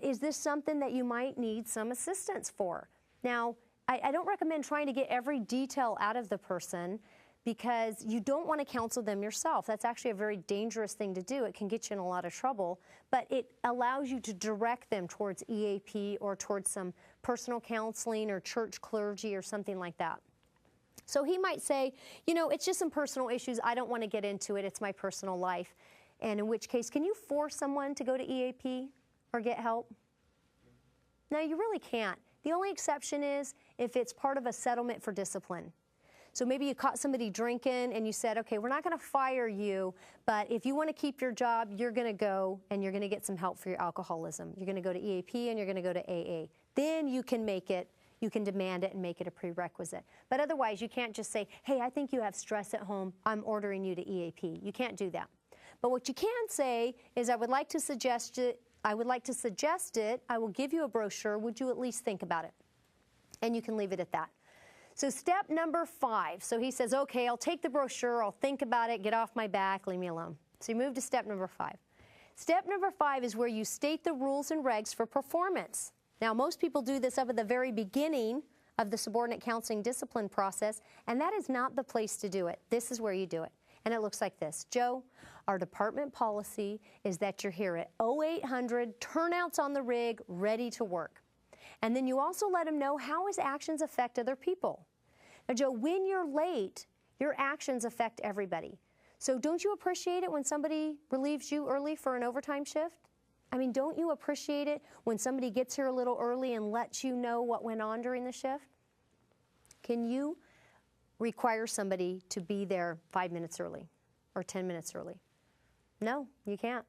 Is this something that you might need some assistance for? Now, I don't recommend trying to get every detail out of the person, because you don't want to counsel them yourself. That's actually a very dangerous thing to do. It can get you in a lot of trouble, but it allows you to direct them towards EAP or towards some personal counseling or church clergy or something like that. So he might say, you know, it's just some personal issues. I don't want to get into it. It's my personal life. And in which case, can you force someone to go to EAP or get help? No, you really can't. The only exception is if it's part of a settlement for discipline. So maybe you caught somebody drinking and you said, okay, we're not going to fire you, but if you want to keep your job, you're going to go and you're going to get some help for your alcoholism. You're going to go to EAP and you're going to go to AA. Then you can make it, you can demand it and make it a prerequisite. But otherwise, you can't just say, hey, I think you have stress at home. I'm ordering you to EAP. You can't do that. But what you can say is, I would like to suggest I would like to suggest it. I will give you a brochure. Would you at least think about it? And you can leave it at that. So step number 5. So he says, okay, I'll take the brochure. I'll think about it. Get off my back. Leave me alone. So you move to step number 5. Step number 5 is where you state the rules and regs for performance. Now, most people do this up at the very beginning of the subordinate counseling discipline process, and that is not the place to do it. This is where you do it. And it looks like this. Joe, our department policy is that you're here at 0800, turnouts on the rig, ready to work. And then you also let them know how his actions affect other people. Now, Joe, when you're late, your actions affect everybody. So don't you appreciate it when somebody relieves you early for an overtime shift? I mean, don't you appreciate it when somebody gets here a little early and lets you know what went on during the shift? Can you require somebody to be there 5 minutes early or 10 minutes early? No, you can't.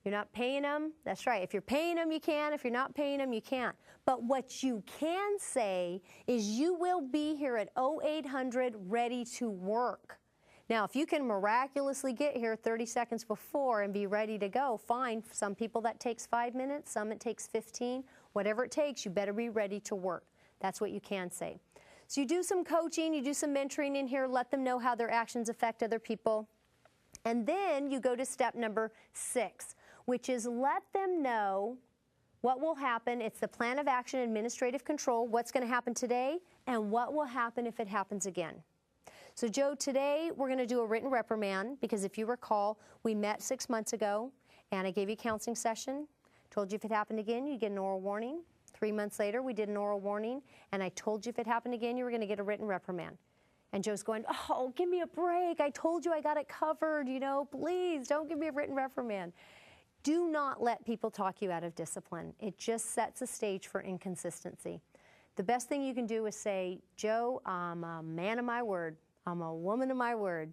You're not paying them. That's right. If you're paying them, you can. If you're not paying them, you can't. But what you can say is you will be here at 0800 ready to work. Now, if you can miraculously get here 30 seconds before and be ready to go, fine. For some people that takes 5 minutes, some it takes 15. Whatever it takes, you better be ready to work. That's what you can say. So you do some coaching, you do some mentoring in here, let them know how their actions affect other people. And then you go to step number 6, which is let them know what will happen. It's the plan of action, administrative control, what's going to happen today, and what will happen if it happens again. So Joe, today we're going to do a written reprimand because if you recall, we met 6 months ago and I gave you a counseling session, told you if it happened again, you'd get an oral warning. 3 months later, we did an oral warning, and I told you if it happened again, you were going to get a written reprimand. And Joe's going, oh, give me a break. I told you I got it covered, you know, please don't give me a written reprimand. Do not let people talk you out of discipline. It just sets a stage for inconsistency. The best thing you can do is say, Joe, I'm a man of my word. I'm a woman of my word.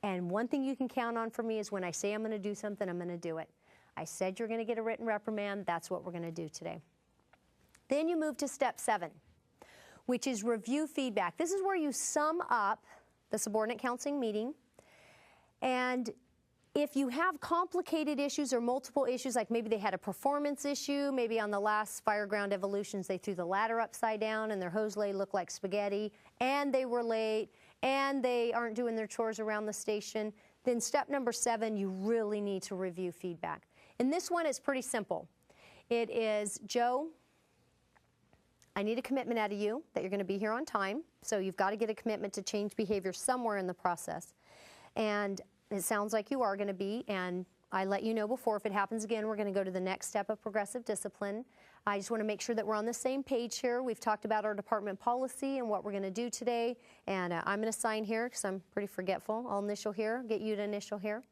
And one thing you can count on for me is when I say I'm going to do something, I'm going to do it. I said you're going to get a written reprimand. That's what we're going to do today. Then you move to step 7, which is review feedback. This is where you sum up the subordinate counseling meeting. And if you have complicated issues or multiple issues, like maybe they had a performance issue, maybe on the last Fireground Evolutions they threw the ladder upside down and their hose lay looked like spaghetti, and they were late, and they aren't doing their chores around the station, then step number 7, you really need to review feedback. In this one, it's pretty simple. It is, Joe, I need a commitment out of you that you're going to be here on time. So you've got to get a commitment to change behavior somewhere in the process. And it sounds like you are going to be, and I let you know before if it happens again, we're going to go to the next step of progressive discipline. I just want to make sure that we're on the same page here. We've talked about our department policy and what we're going to do today. And I'm going to sign here because I'm pretty forgetful. I'll initial here, get you to initial here.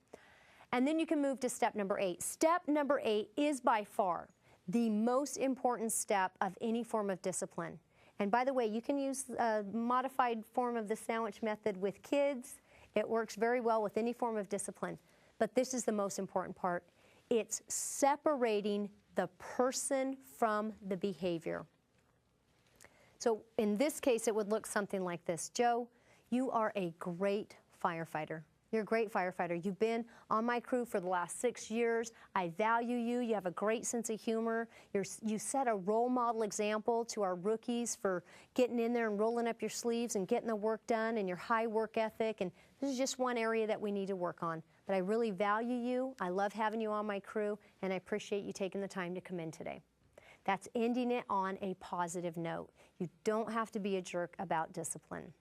And then you can move to step number 8. Step number 8 is by far the most important step of any form of discipline. And by the way, you can use a modified form of the sandwich method with kids. It works very well with any form of discipline. But this is the most important part. It's separating the person from the behavior. So in this case, it would look something like this. Joe, you are a great firefighter. You're a great firefighter. You've been on my crew for the last 6 years. I value you. You have a great sense of humor. You set a role model example to our rookies for getting in there and rolling up your sleeves and getting the work done, and your high work ethic. And this is just one area that we need to work on. But I really value you. I love having you on my crew, and I appreciate you taking the time to come in today. That's ending it on a positive note. You don't have to be a jerk about discipline.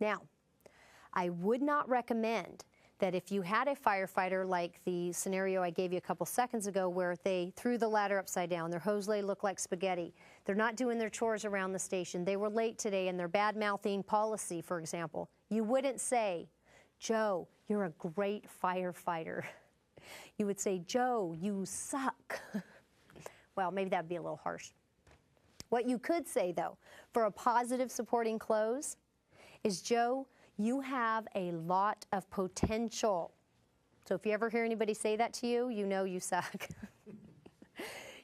Now, I would not recommend that if you had a firefighter like the scenario I gave you a couple seconds ago where they threw the ladder upside down, their hose lay looked like spaghetti, they're not doing their chores around the station, they were late today and they're bad-mouthing policy, for example, you wouldn't say, Joe, you're a great firefighter. You would say, Joe, you suck. Well, maybe that would be a little harsh. What you could say, though, for a positive supporting close is, Joe, you have a lot of potential. So if you ever hear anybody say that to you, you know you suck.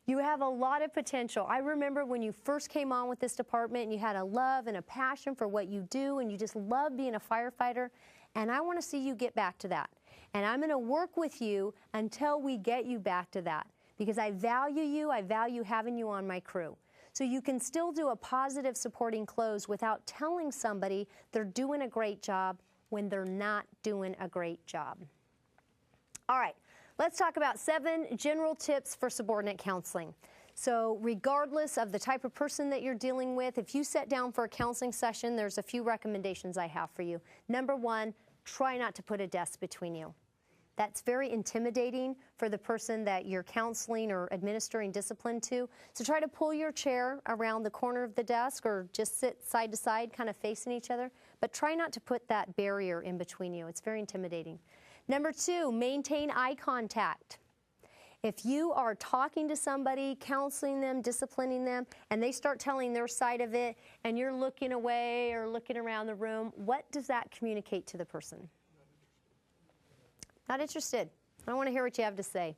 You have a lot of potential. I remember when you first came on with this department and you had a love and a passion for what you do and you just love being a firefighter, and I want to see you get back to that. And I'm going to work with you until we get you back to that. because I value you, I value having you on my crew. So you can still do a positive supporting close without telling somebody they're doing a great job when they're not doing a great job. All right, let's talk about 7 general tips for subordinate counseling. So regardless of the type of person that you're dealing with, if you sit down for a counseling session, there's a few recommendations I have for you. Number 1, try not to put a desk between you. That's very intimidating for the person that you're counseling or administering discipline to. So try to pull your chair around the corner of the desk or just sit side to side, kind of facing each other. But try not to put that barrier in between you. It's very intimidating. Number 2, maintain eye contact. If you are talking to somebody, counseling them, disciplining them, and they start telling their side of it, and you're looking away or looking around the room, what does that communicate to the person? Not interested. I don't want to hear what you have to say.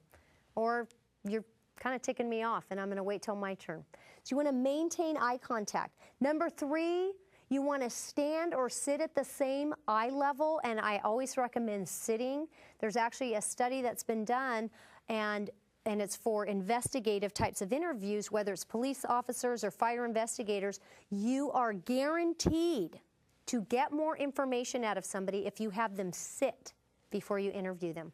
Or you're kind of ticking me off and I'm going to wait till my turn. So you want to maintain eye contact. Number 3, you want to stand or sit at the same eye level, and I always recommend sitting. There's actually a study that's been done, and it's for investigative types of interviews, whether it's police officers or fire investigators. You are guaranteed to get more information out of somebody if you have them sit before you interview them.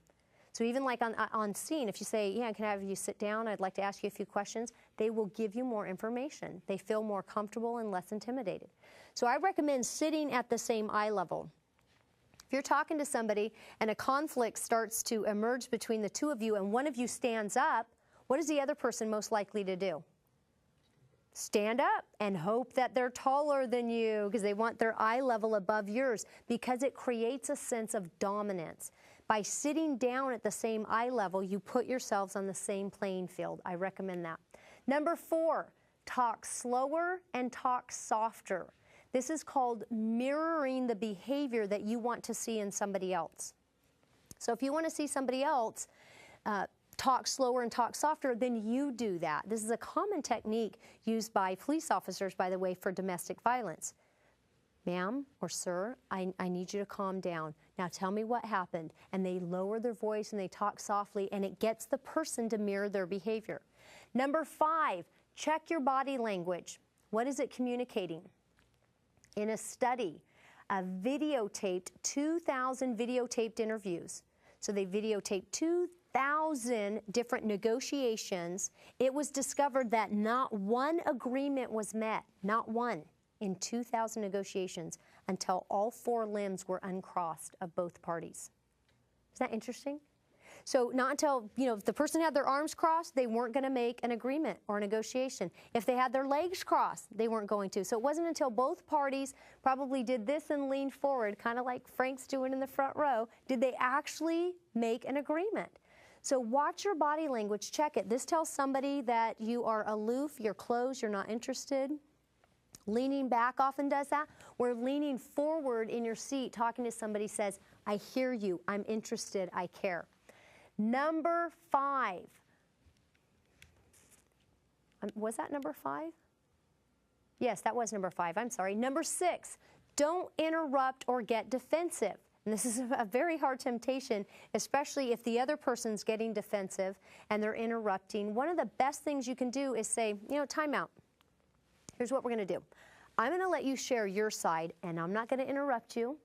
So even like on scene, if you say, yeah, can I have you sit down? I'd like to ask you a few questions. They will give you more information. They feel more comfortable and less intimidated. So I recommend sitting at the same eye level. If you're talking to somebody and a conflict starts to emerge between the two of you and one of you stands up, what is the other person most likely to do? Stand up and hope that they're taller than you because they want their eye level above yours, because it creates a sense of dominance. By sitting down at the same eye level, you put yourselves on the same playing field. I recommend that. Number 4, talk slower and talk softer. This is called mirroring the behavior that you want to see in somebody else. So if you want to see somebody else talk slower and talk softer, then you do that. This is a common technique used by police officers, by the way, for domestic violence. Ma'am or sir, I need you to calm down. Now tell me what happened. And they lower their voice and they talk softly, and it gets the person to mirror their behavior. Number 5, check your body language. What is it communicating? In a study, a 2,000 videotaped interviews. So they videotaped 2,000 different negotiations. It was discovered that not one agreement was met, not one, in 2,000 negotiations until all 4 limbs were uncrossed of both parties. Isn't that interesting? So not until, if the person had their arms crossed, they weren't going to make an agreement or a negotiation. If they had their legs crossed, they weren't going to. So it wasn't until both parties probably did this and leaned forward, kind of like Frank's doing in the front row, did they actually make an agreement. So watch your body language, check it. This tells somebody that you are aloof, you're closed, you're not interested. Leaning back often does that. Where leaning forward in your seat, talking to somebody says, I hear you, I'm interested, I care. Number 5. Was that number 5? Yes, that was number 5. I'm sorry. Number 6, don't interrupt or get defensive. And this is a very hard temptation, especially if the other person's getting defensive and they're interrupting. One of the best things you can do is say, time out. Here's what we're going to do. I'm going to let you share your side, and I'm not going to interrupt you,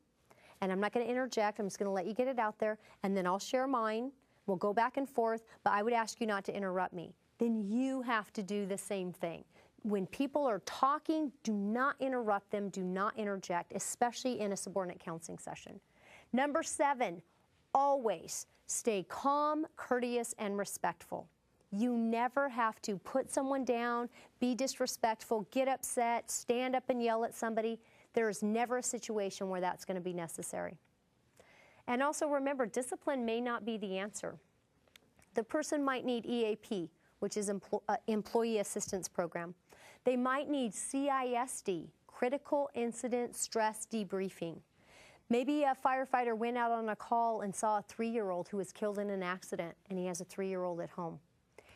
and I'm not going to interject. I'm just going to let you get it out there, and then I'll share mine. We'll go back and forth, but I would ask you not to interrupt me. Then you have to do the same thing. When people are talking, do not interrupt them, do not interject, especially in a subordinate counseling session. Number 7, always stay calm, courteous, and respectful. You never have to put someone down, be disrespectful, get upset, stand up and yell at somebody. There is never a situation where that's going to be necessary. And also remember, discipline may not be the answer. The person might need EAP, which is Employee Assistance Program. They might need CISD, Critical Incident Stress Debriefing. Maybe a firefighter went out on a call and saw a 3-year-old who was killed in an accident, and he has a 3-year-old at home.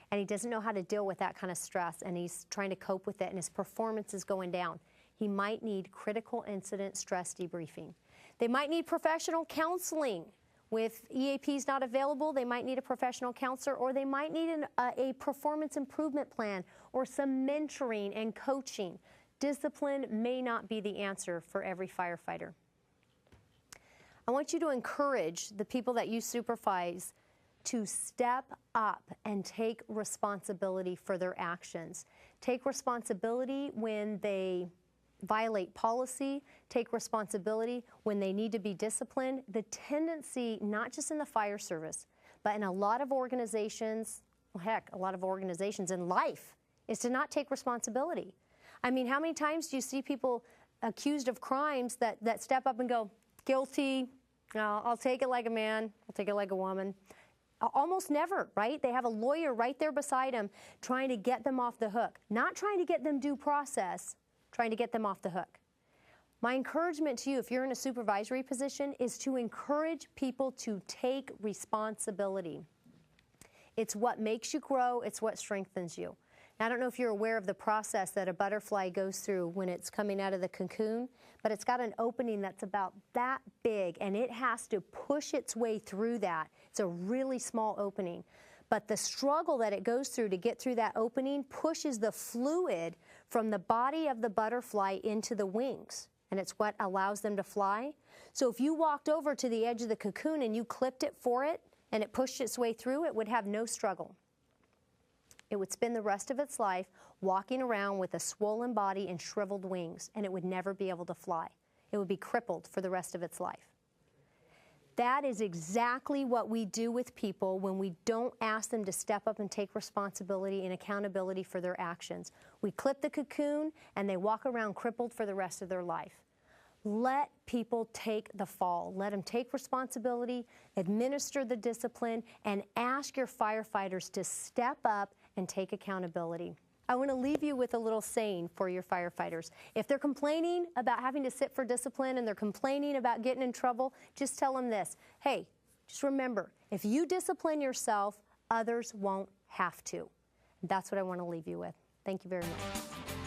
And he doesn't know how to deal with that kind of stress, and he's trying to cope with it, and his performance is going down. He might need critical incident stress debriefing. They might need professional counseling If EAP is not available, they might need a professional counselor, or they might need a performance improvement plan or some mentoring and coaching. Discipline may not be the answer for every firefighter. I want you to encourage the people that you supervise to step up and take responsibility for their actions. Take responsibility when they violate policy, take responsibility when they need to be disciplined. The tendency, not just in the fire service, but in a lot of organizations, well, heck, a lot of organizations in life, is to not take responsibility. I mean, how many times do you see people accused of crimes that step up and go, guilty, I'll take it like a man, I'll take it like a woman? Almost never, right? They have a lawyer right there beside them trying to get them off the hook, not trying to get them due process, trying to get them off the hook. My encouragement to you, if you're in a supervisory position, is to encourage people to take responsibility. It's what makes you grow. It's what strengthens you. Now, I don't know if you're aware of the process that a butterfly goes through when it's coming out of the cocoon, but it's got an opening that's about that big, and it has to push its way through that. It's a really small opening. But the struggle that it goes through to get through that opening pushes the fluid from the body of the butterfly into the wings, and it's what allows them to fly. So if you walked over to the edge of the cocoon and you clipped it for it, and it pushed its way through, it would have no struggle. It would spend the rest of its life walking around with a swollen body and shriveled wings, and it would never be able to fly. It would be crippled for the rest of its life. That is exactly what we do with people when we don't ask them to step up and take responsibility and accountability for their actions. We clip the cocoon, and they walk around crippled for the rest of their life. Let people take the fall. Let them take responsibility, administer the discipline, and ask your firefighters to step up and take accountability. I want to leave you with a little saying for your firefighters. If they're complaining about having to sit for discipline and they're complaining about getting in trouble, just tell them this. Hey, just remember, if you discipline yourself, others won't have to. That's what I want to leave you with. Thank you very much.